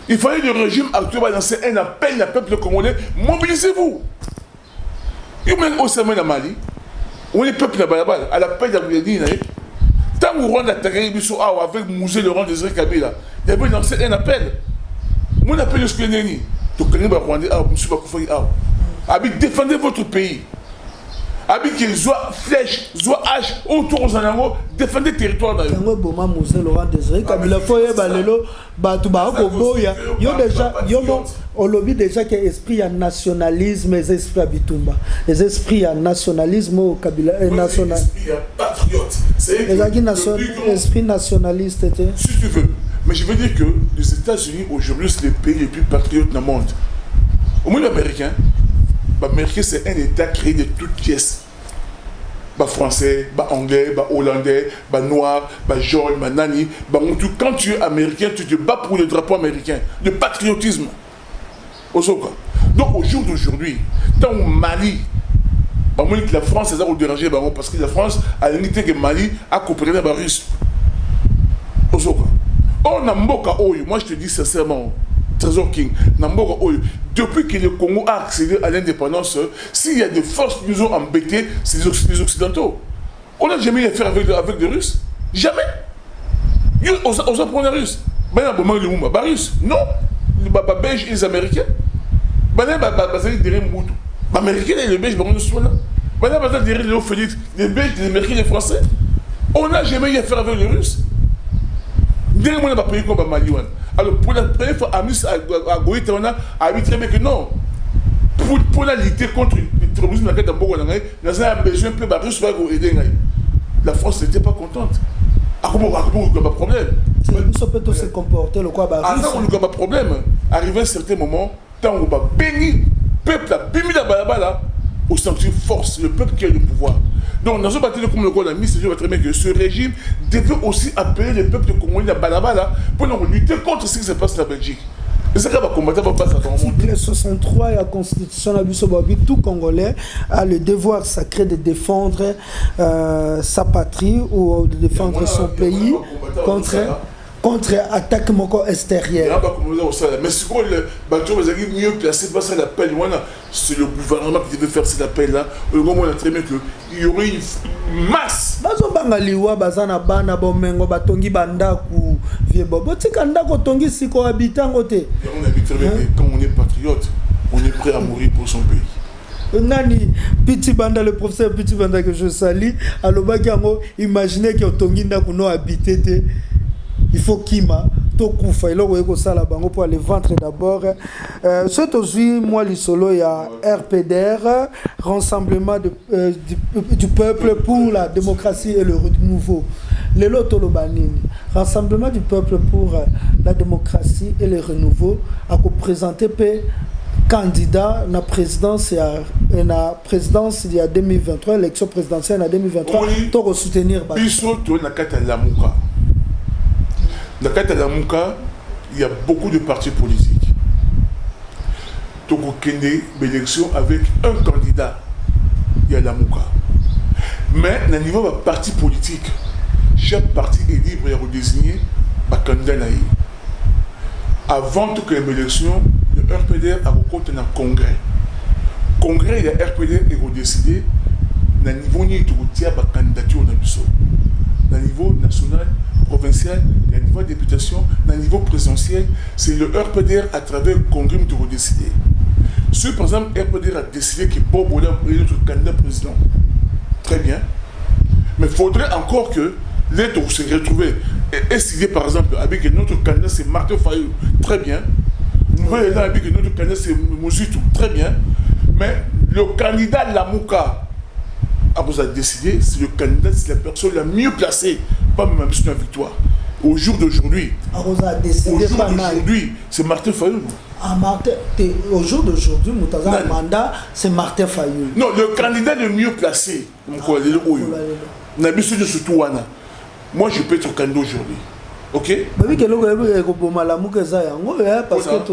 Il fallait le régime actuel lancer un appel à peuple congolais. Mobilisez-vous. Il y a même au sein de Mali, où les peuples à l'appel de la Gouvernement. Tant que Rwanda a avec Mouzé Laurent Désiré Kabila, il y avait lancé un appel. Mon appel est ce que nous avons. Donc, nous avons dit, monsieur Bakoufoui, défendez votre pays. Avec qu'il soit flèche, soit hache, autour aux anneaux, défendez le territoire d'ailleurs. Quand vous avez Mouzé Laurent Désiré Kabila, on lobby déjà qu'il y a esprit à nationalisme et esprit à Bitumba. Les esprits à nationalisme au Kabila national. Esprit à patriote. C'est esprit nationaliste. Si tu veux. Mais je veux dire que les États-Unis aujourd'hui c'est les pays les plus patriotes dans le monde. Au monde américain, l'Amérique c'est un État créé de toutes pièces. Français, anglais, hollandais, noir, jaune, nani. Quand tu es américain, tu te bats pour le drapeau américain. Le patriotisme. Donc au jour d'aujourd'hui, dans le Mali, la France est dérangée parce que la France a limité que Mali a coopéré avec les Russes. On a Mboka Oyo, moi je te dis sincèrement, Trésor King, depuis que le Congo a accédé à l'indépendance, s'il y a des forces qui nous ont embêtés, c'est les Occidentaux. On n'a jamais fait avec les Russes. Jamais. On a pris les Russes. Les Russes, non. Les Belges et les Américains. Les Américains et les Belges, les Belges, les Américains et les Français. On n'a jamais eu affaire avec les Russes. Dernièrement, on n'a pas payé comme Mali. Alors, pour la première fois, à Goïta, on a arbitré que non. Pour la lutter contre le terrorisme dans le Bogo, nous avons besoin de Russes pour aider. La France n'était pas contente. Ah, comment il n'y a pas de problème? Nous peut se comporter, le quoi, ah, ça, on n'a pas de problème. Arrivé à un certain moment, tant on va bénir, le peuple a béni la balabala, au sanctuaire force, le peuple qui a le pouvoir. Donc, dans ce bâtiment, comme le Congolais a mis, c'est très bien que ce régime devait aussi appeler le peuple congolais à balabala pour lutter contre ce qui se passe en Belgique. Et c'est ça va combattre, va passer à ton monde. L'article 63 de la Constitution de tout Congolais a le devoir sacré de défendre sa patrie ou de défendre son pays contre attaque extérieure. Mais si le bateau est mieux placé, c'est le gouvernement qui devait faire cet appel-là. Le gouvernement a très bien qu'il y aurait une masse. Bazobangaliwa bazana bana bomengo batongi bandaku vie bobo tika ndako tongi siko habitango te. On habite très bien quand on est patriote, on est prêt à mourir pour son pays. Nani Petit Banda, le professeur Petit Banda que je salue, alobaki yango imaginez que tongi ndako no habité te. Il faut Kima, Tokufa, il faut ça là bango pour aller vendre d'abord. C'est aussi moi le solo, il y a RPDR, Rassemblement du peuple pour la démocratie et le renouveau. Le Lotolo Banini, Rassemblement du peuple pour la démocratie et le renouveau, a présenté candidat à la présidence il y a 2023, élection présidentielle en 2023, pour soutenir dans le cas de la Mouka, il y a beaucoup de partis politiques. Donc, on a une élection avec un candidat. Il y a la Mouka. Mais, au niveau des partis politiques, chaque parti est libre de désigner un candidat. Avant toute l'élection, le RPDR a rencontré un congrès. Le congrès, il y a RPDR qui a décidé, au niveau de la candidature, au niveau national, provincial, il y a un niveau de députation, à un niveau présidentiel, c'est le RPDR à travers le congrès de décider. Si par exemple, le RPDR a décidé que Bob Bola est notre candidat président, très bien. Mais il faudrait encore que l'être se retrouve et décider par exemple avec notre candidat c'est Martin Fayou, très bien. Nous voyons avec notre candidat c'est Mouzitou, très bien. Mais le candidat de la Mouka a décidé, c'est le candidat, c'est la personne la mieux placée. Pas même sur la victoire. Au jour d'aujourd'hui, c'est Martin Fayou. Au jour d'aujourd'hui, le mandat, c'est Martin Fayou. Non, le candidat le mieux placé. Moi, je peux être candidat aujourd'hui. Ok? Parce que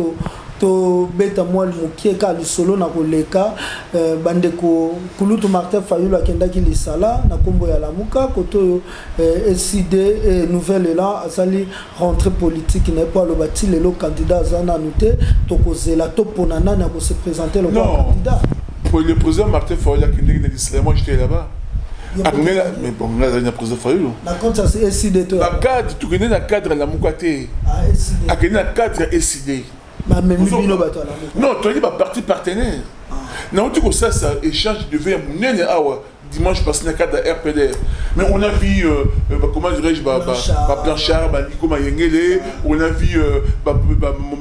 to beta moi mokieka lisolo na koleka bandeko kulutu Martin Fayulu akenda ki lisala na kombo ya lamuka koto SID nouvelle là asali rentrée politique n'est pas le bâti le candidat zana noté to kozela to ponana na ko se présenter le candidat pour le président Martin Fayulu qui est lisala moi j'étais là-bas. Mais bon, là, il y a président Fayulu. La compte c'est SID to. La cadre, tu connais la cadre la mukate. Ah SID. A connais la cadre SID. Non, tu as dit parti partenaire. Non, tu sais ça échange de verre dimanche passé dans le cadre de RPDR. Mais on a vu comment dirais-je Blanchard, Nico Mayengele, on a vu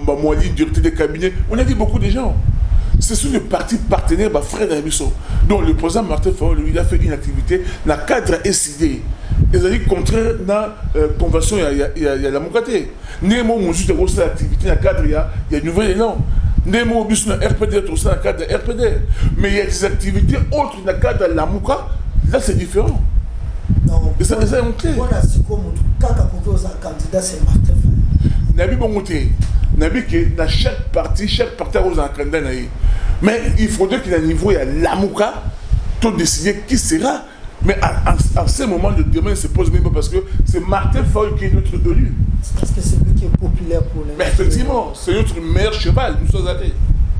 Moali dureté des cabinets, on a vu beaucoup de gens. C'est sur le parti partenaire frère d'Amiso. Donc le président Martin Fayulu il a fait une activité dans le cadre SID. Ils ont dit contraire à la convention, il y a la Moukate. Némo, mon juste de l'activité dans le cadre, il y a une nouvelle élan. Némo, bis dans RPD, tout ça dans le cadre de RPD. Mais il y a des activités autres dans le cadre de la Mouka, là c'est différent. Non, et ça est clair. Voilà, c'est comme quand on pose un candidat, c'est Martin Fayulu. Nabi Bongoté, Nabi qui dans chaque parti a un candidat. Mais il faudrait qu'il y ait un niveau, il y a la Mouka, pour décider qui sera. Mais à ce moment de demain, il se pose même pas parce que c'est Martin Fayulu qui est notre élu. C'est parce que c'est lui qui est populaire pour les. Mais effectivement, c'est notre meilleur cheval, nous sommes athées.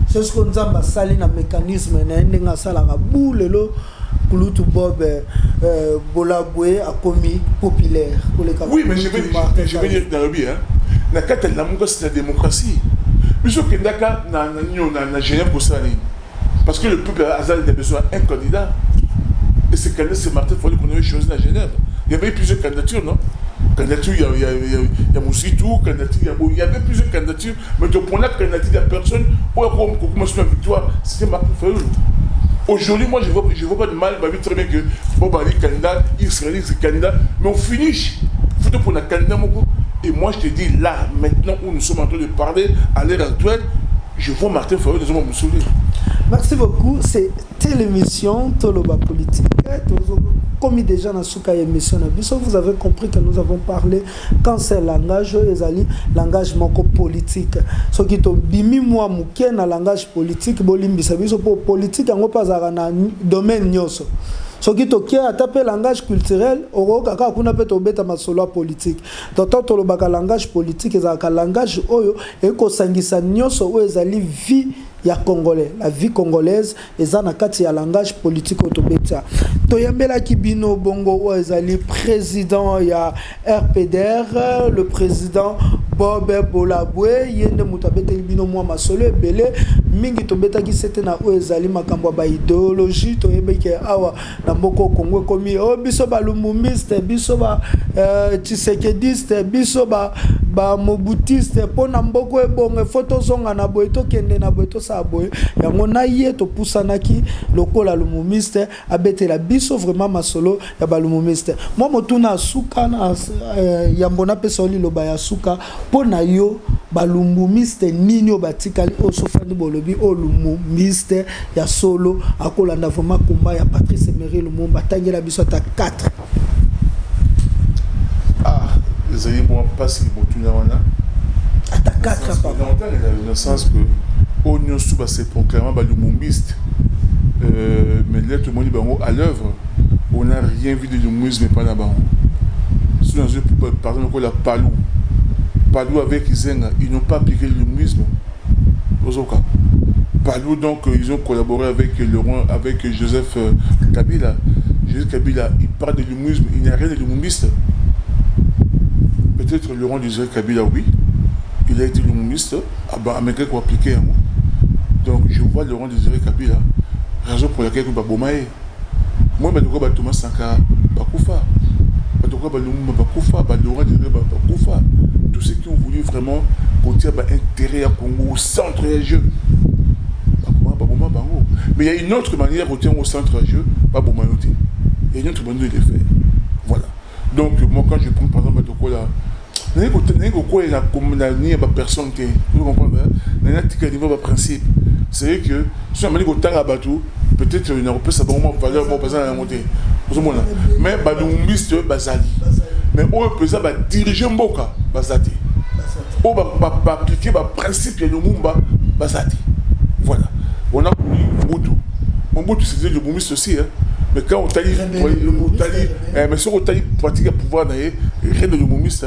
C'est ce qu'on a sali na mécanisme, na sala la boule lo kulutu Bob Bolaboué a commis populaire pour les. Oui, mais je vais dire dans le bien, na kata la Mouka c'est la démocratie. Puisque Ndaka na Genève pour ça, parce que le peuple a besoin d'un candidat. Et ce candidat, c'est Martin Fayulu qu'on avait choisi à Genève. Il y avait plusieurs candidatures, non? Candidature, il y a Moussitou, il y avait plusieurs candidatures, mais pour la candidature de la personne, pour commencer la victoire, c'était Martin Fayulu. Aujourd'hui, moi, je vois pas de mal, je très bien que bon, bah, les candidats, Israéliens, candidats, mais on finit. Il faut pour un candidat, et moi, je te dis, là, maintenant où nous sommes en train de parler, à l'heure actuelle, je vois Martin Fayot de me soulever. Merci beaucoup. C'était l'émission Toloba Politique. Comme déjà dans la émission, vous avez compris que nous avons parlé quand c'est langage, langage politique. Ce qui est bimi moi mouké na langage politique, bolimbisa biso pour politique en pas dans domaine nyoso. Ce qui est à taper langage culturel, on a peut masolo politique. Donc le langage politique est un langage oyo et ko sangisa nyoso o ezali vie ya congolais. La vie congolaise est un kati ya langage politique autobeta. Toyambela Kibino Bongo o ezali président ya RPDR, le président Bob Bolabwe, yende mutabete bino mwa masolo ebele mingi tobeta ki c'était na o ezali makambo ba idéologie to yebeke awa na mboko Kongo komi o biso ba lumumbiste biso ba tshisekediste biso ba mobutiste pona mboko ebonge photo zonga na boy to kende na boy to sa boy yango na ye to pusanaki lokola lumumiste abetela biso vraiment masolo ya ba lumumiste moi motuna suka na yambona pesoli loba ya suka pona yo balumumiste nini obatikali osofandi bolobi olumumiste ya solo akolanda vraiment combat ya Patrice Emery Lumumba tangela biso ata 4 les amis moi pas si botuna wana ata 4 pas dans le sens que onyo suba c'est proclamé balumumiste mais là tout le monde bango à l'œuvre on n'a rien vu de l'humorisme pas là-bas sous un jeu par exemple la Palou avec Izenga, ils n'ont pas appliqué l'humorisme. Palou, donc, ils ont collaboré avec Laurent, avec Joseph Kabila. Joseph Kabila, il parle de l'humorisme, il n'y a rien de l'humoriste. Peut-être Laurent Joseph Kabila, oui. Il a été l'humoriste, américain qui a appliqué. Donc, je vois Laurent Joseph Kabila, raison pour laquelle il va bomaer. Moi, je vais Thomas Sankara, Bakoufa. Tous ceux qui ont voulu vraiment retirer intérêt à Congo au centre des jeux. Mais il y a une autre manière de retirer au centre des jeux, il y a une autre manière de le faire. Voilà. Donc, moi, quand je prends par exemple il y a personne qui vous comprenez, il y a un principe. C'est vrai que si on a un bateau, peut-être qu'il y a un peu de valeur pour passer à la montée. Mais balumiste bazali. Mais on peut ça diriger Mboka bazati. On va appliquer le principe de Lumumba bazati. Voilà. On a Mobutu. Mobutu c'était le boumiste aussi. Mais quand on taille, mais si on taille pratique le pouvoir d'ailleurs, rien de l'humouriste.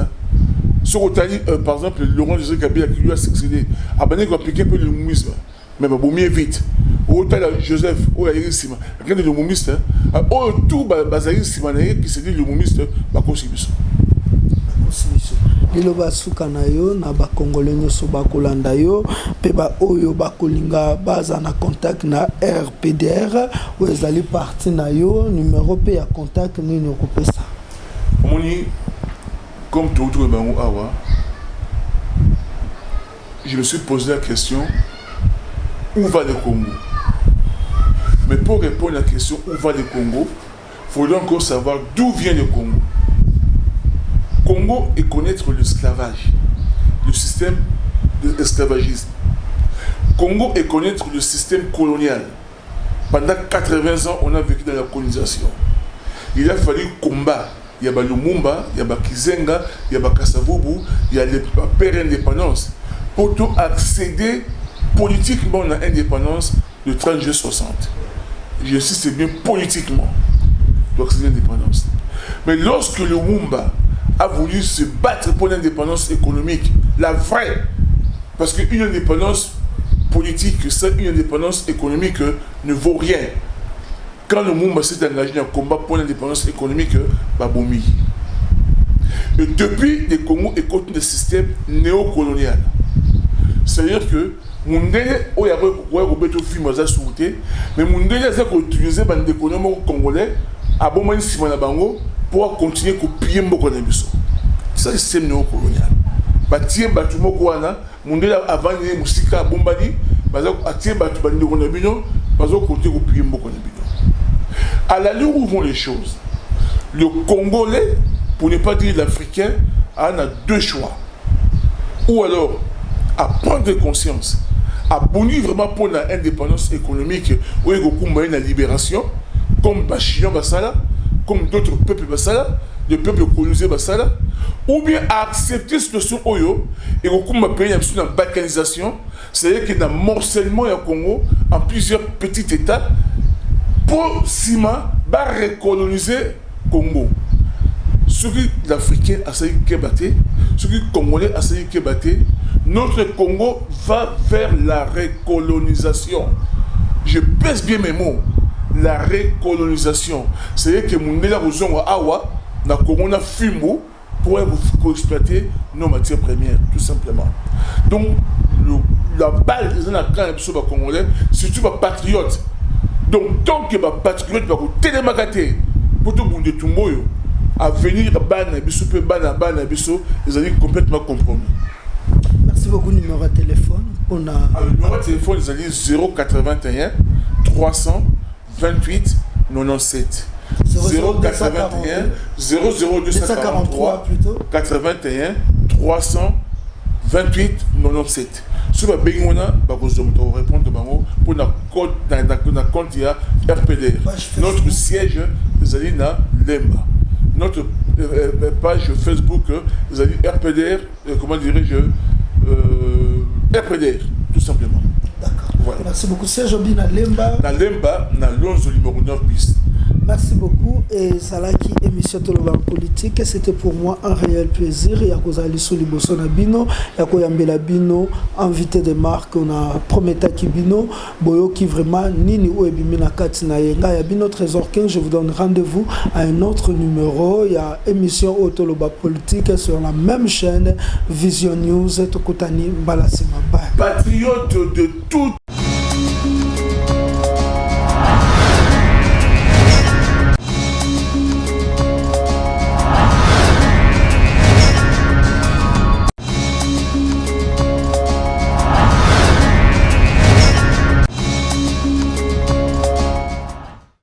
Si on taille, par exemple, Laurent Joseph Kabila qui lui a succédé, a appliqué un peu l'humorisme. Mais bon, mieux vite. Au Joseph, au Yaïsima, rien de l'humoriste. Au tout, Bazaï Simanaï qui s'est dit l'humoriste, Bakosibiso. Lilo basuka na yo na ba congolais nyoso bakolanda yo pe ba oyo bakolinga baza na contact na RPDR ou ezali parti na yo numéro pe ya contact nini okopesa omoni comme tout bango awa je me suis posé la question où va le Congo. Mais pour répondre à la question où va le Congo, il faut donc encore savoir d'où vient le Congo. Congo et connaître l'esclavage, le système de l'esclavagisme. Congo et connaître le système colonial. Pendant 80 ans, on a vécu dans la colonisation. Il a fallu combattre. Il y a Lumumba, il y a Kizenga, il y a Kasavubu, il y a les pères indépendance. Pour tout accéder politiquement à l'indépendance de 30 juillet 60. J'insiste bien politiquement pour accéder à l'indépendance. Mais lorsque le Lumumba a voulu se battre pour l'indépendance économique, la vraie, parce qu'une indépendance politique, une indépendance économique ne vaut rien. Quand le Lumumba s'est engagé dans un combat pour l'indépendance économique, Baboumi. Et depuis, le Congo est contre le système néocolonial. C'est-à-dire que Mundele, il y a un film mais Mundele a utilisé les économies congolais à bon moment pour continuer à copier les biso. C'est le système néocolonial. Bâtir bâtiment Mundele avant de musika bombadi, bâtir bâtiment parce que côté au pays beaucoup de à l'allure où vont les choses, le Congolais, pour ne pas dire l'Africain, a deux choix. Ou alors, à prendre conscience, à bonir vraiment pour l'indépendance économique, où il y a la libération, comme Bachillon Bassala, comme d'autres peuples Bassala, des peuples colonisés Bassala, ou bien à accepter cette situation Oyo, et au coup, pays une balkanisation, c'est-à-dire qu'il y a un morcellement au Congo en plusieurs petits États pour Sima recoloniser le Congo. Ce qui l'Africain a saisi Kébaté, ce qui Congolais a saisi Kébaté, notre Congo va vers la recolonisation. Je pèse bien mes mots. La recolonisation. C'est-à-dire que mon élève aux gens Awa, na Congo na Fimbo, pour exploiter nos matières premières, tout simplement. Donc, la balle des gens congolais, c'est surtout les patriotes. Donc, tant que les patriotes vont télémagater pour tout le monde de Tumboyo, à venir à Bana, ils allaient complètement compromis. Merci beaucoup. Numéro de téléphone. Le numéro de téléphone, ils allaient 081 328 97. 081 00243 81 328 97. Sur la Bengona, vous répondre pour la compte RPDR. Notre siège, vous allez dans Lemba. Notre page Facebook, vous allez RPDR, comment dirais-je, RPDR, tout simplement. D'accord. Voilà. Merci beaucoup. Serge Obi na Lemba. Na Lemba, na Lonzo numéro 9 bis. Merci beaucoup. Et Zalaki, émission Toloba politique, c'était pour moi un réel plaisir. Il y a Kozali Soliboso Nabino, il y a Koyambela Bino, invité de marque, on a Prometa Kibino, Boyo qui vraiment Nini ou Ebimina Katina Yenga, il y a Bino Trésor 15. Je vous donne rendez-vous à un autre numéro. Il y a émission Toloba politique sur la même chaîne, Vision News, Tokotani Balasima. Bye. Patriotes de toute